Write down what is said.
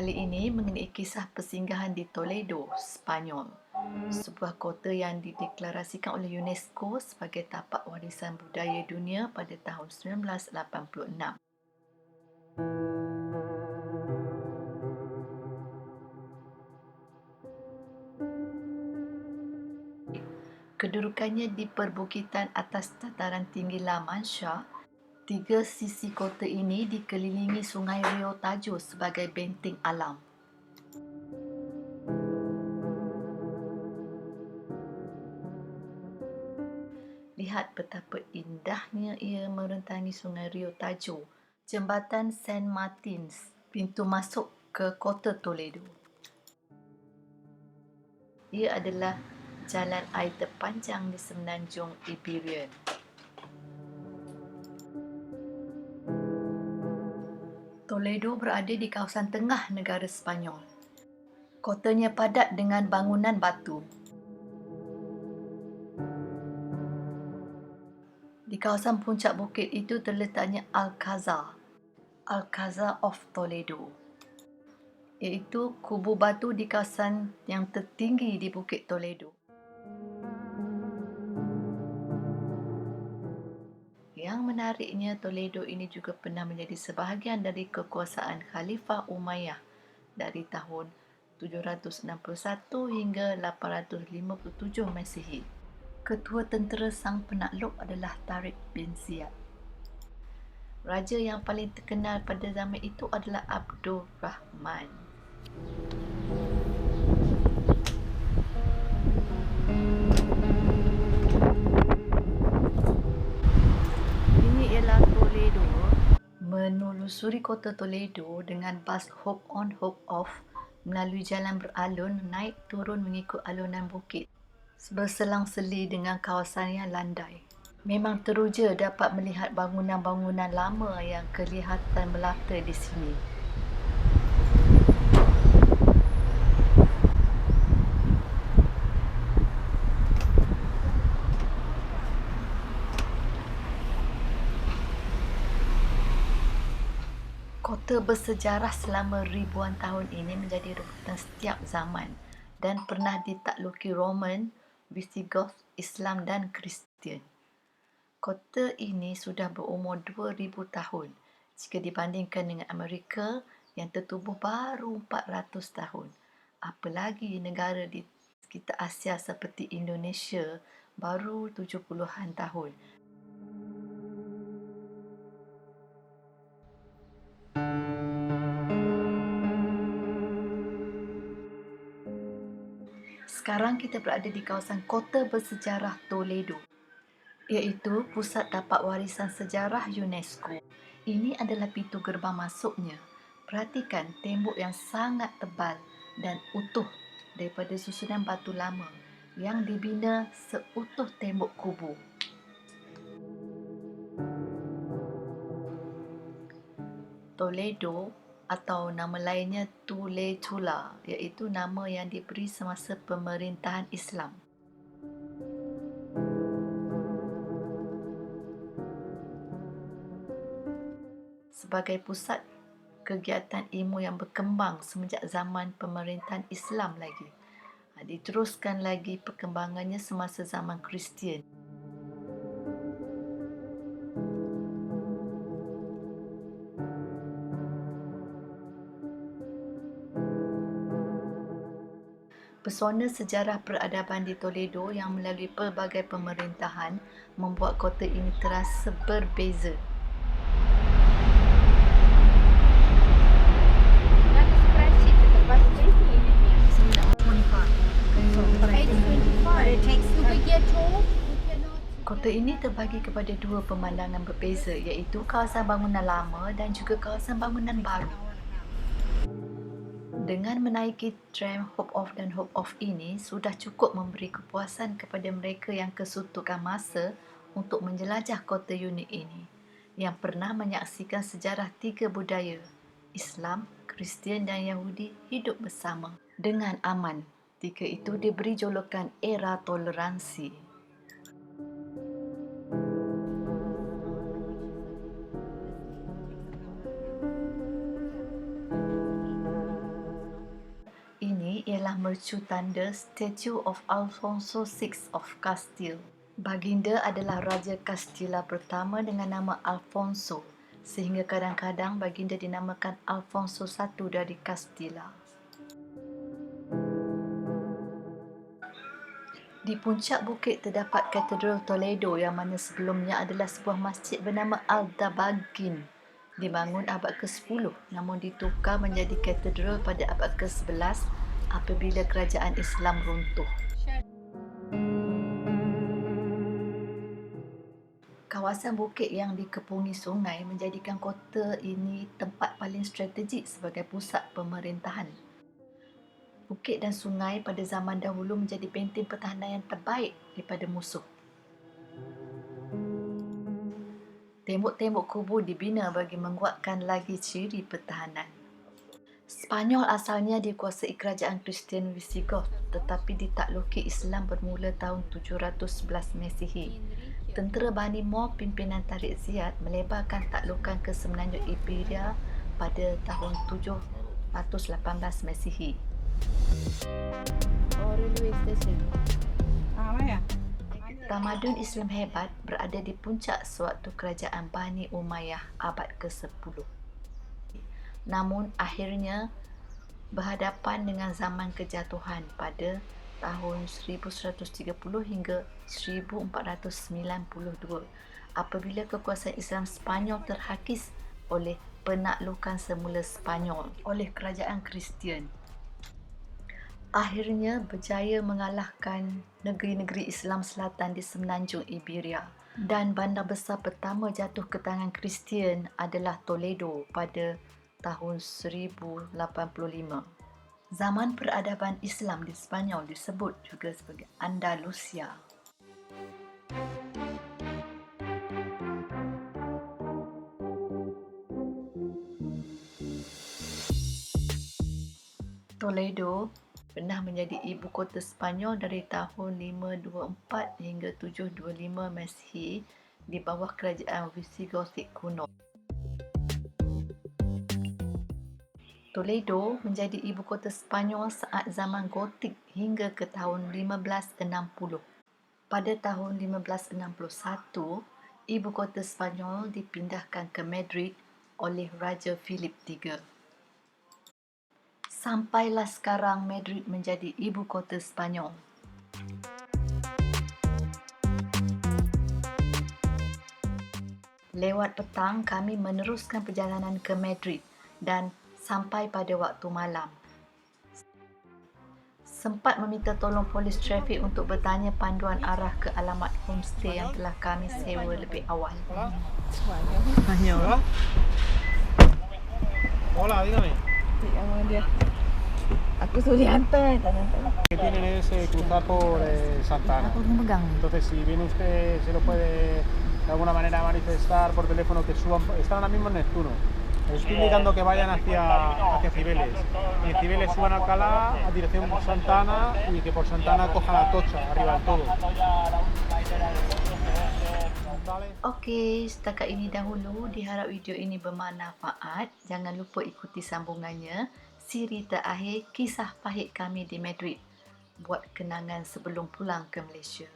kali ini mengenai kisah persinggahan di Toledo, Spanyol, sebuah kota yang dideklarasikan oleh UNESCO sebagai tapak warisan budaya dunia pada tahun 1986. Kedudukannya di perbukitan atas dataran tinggi La Mancha, tiga sisi kota ini dikelilingi Sungai Rio Tajo sebagai benteng alam. Lihat betapa indahnya ia merentangi Sungai Rio Tajo, Jembatan San Martins, pintu masuk ke kota Toledo. Ia adalah jalan air terpanjang di semenanjung Iberian. Toledo berada di kawasan tengah negara Sepanyol. Kotanya padat dengan bangunan batu. Di kawasan puncak bukit itu terletaknya Alcázar of Toledo, iaitu kubu batu di kawasan yang tertinggi di Bukit Toledo. Yang menariknya, Toledo ini juga pernah menjadi sebahagian dari kekuasaan Khalifah Umayyah dari tahun 761 hingga 857 Masihi. Ketua tentera sang penakluk adalah Tariq bin Ziyad. Raja yang paling terkenal pada zaman itu adalah Abdul Rahman. Ini ialah Toledo. Menelusuri kota Toledo dengan bas Hope on Hope off melalui jalan beralun, naik turun mengikut alunan bukit, berselang-seli dengan kawasan yang landai. Memang teruja dapat melihat bangunan-bangunan lama yang kelihatan melata di sini. Kota bersejarah selama ribuan tahun ini menjadi rebutan setiap zaman dan pernah ditakluki Roman, Visigoth, Islam dan Kristian. Kota ini sudah berumur 2000 tahun jika dibandingkan dengan Amerika yang tertubuh baru 400 tahun. Apalagi negara di sekitar Asia seperti Indonesia baru 70-an tahun. Sekarang kita berada di kawasan kota bersejarah Toledo, iaitu pusat tapak warisan sejarah UNESCO. Ini adalah pintu gerbang masuknya. Perhatikan tembok yang sangat tebal dan utuh daripada susunan batu lama yang dibina seutuh tembok kubu. Toledo atau nama lainnya Tuletula, iaitu nama yang diberi semasa pemerintahan Islam. Sebagai pusat kegiatan ilmu yang berkembang semenjak zaman pemerintahan Islam lagi. Diteruskan lagi perkembangannya semasa zaman Kristian. Pesona sejarah peradaban di Toledo yang melalui pelbagai pemerintahan membuat kota ini terasa berbeza. Kota ini terbagi kepada dua pemandangan berbeza, iaitu kawasan bangunan lama dan juga kawasan bangunan baru. Dengan menaiki tram Hope Off dan Hope Off ini sudah cukup memberi kepuasan kepada mereka yang kesuntukan masa untuk menjelajah kota unik ini, yang pernah menyaksikan sejarah tiga budaya, Islam, Kristian dan Yahudi hidup bersama dengan aman. Tiga itu diberi julukan era toleransi. adalah mercu tanda Statue of Alfonso VI of Castile. Baginda adalah Raja Castilla pertama dengan nama Alfonso, sehingga kadang-kadang baginda dinamakan Alfonso I dari Castilla. Di puncak bukit terdapat Katedral Toledo yang mana sebelumnya adalah sebuah masjid bernama Aldabagin, dibangun abad ke-10 namun ditukar menjadi katedral pada abad ke-11 apabila kerajaan Islam runtuh. Kawasan bukit yang dikepungi sungai menjadikan kota ini tempat paling strategik sebagai pusat pemerintahan. Bukit dan sungai pada zaman dahulu menjadi benteng pertahanan yang terbaik daripada musuh. Tembok-tembok kubu dibina bagi menguatkan lagi ciri pertahanan. Spanyol asalnya dikuasai kerajaan Kristian Visigoth tetapi ditakluki Islam bermula tahun 711 Masihi. Tentera Bani Moor pimpinan Tariq Ziyad melebarkan taklukan ke semenanjung Iberia pada tahun 718 Masihi. Railway station. Mana? Tamadun Islam hebat berada di puncak sewaktu kerajaan Bani Umayyah abad ke-10. Namun akhirnya berhadapan dengan zaman kejatuhan pada tahun 1130 hingga 1492 apabila kekuasaan Islam Spanyol terhakis oleh penaklukan semula Spanyol oleh kerajaan Kristian. Akhirnya berjaya mengalahkan negeri-negeri Islam Selatan di semenanjung Iberia. Dan bandar besar pertama jatuh ke tangan Kristian adalah Toledo pada tahun 1085. Zaman peradaban Islam di Spanyol disebut juga sebagai Andalusia. Toledo pernah menjadi ibu kota Spanyol dari tahun 524 hingga 725 Masihi di bawah kerajaan Visigothic kuno. Toledo menjadi ibu kota Spanyol saat zaman Gotik hingga ke tahun 1560. Pada tahun 1561, ibu kota Spanyol dipindahkan ke Madrid oleh Raja Philip III. Sampailah sekarang Madrid menjadi ibu kota Spanyol. Lewat petang kami meneruskan perjalanan ke Madrid dan sampai pada waktu malam. Sempat meminta tolong polis trafik untuk bertanya panduan arah ke alamat homestay yang telah kami sewa lebih awal. Spanyol. Hola, dígame. Digamos dia. Aku suruh dia hantar, tak hantar. Que tienen es cruzar por Santa Ana. Aku kena pegang. Entonces, si viene usted, se lo puede de alguna manera manifestar por teléfono que suban. Están ahora mismo en Neptuno. Les estoy indicando que vayan hacia Cibeles. Y en Cibeles suban a Alcalá a dirección Santa Ana y que por Santa Ana cojan Atocha, arriba del todo. Okey, setakat ini dahulu. Diharap video ini bermanfaat. Jangan lupa ikuti sambungannya. Siri terakhir kisah pahit kami di Madrid. Buat kenangan sebelum pulang ke Malaysia.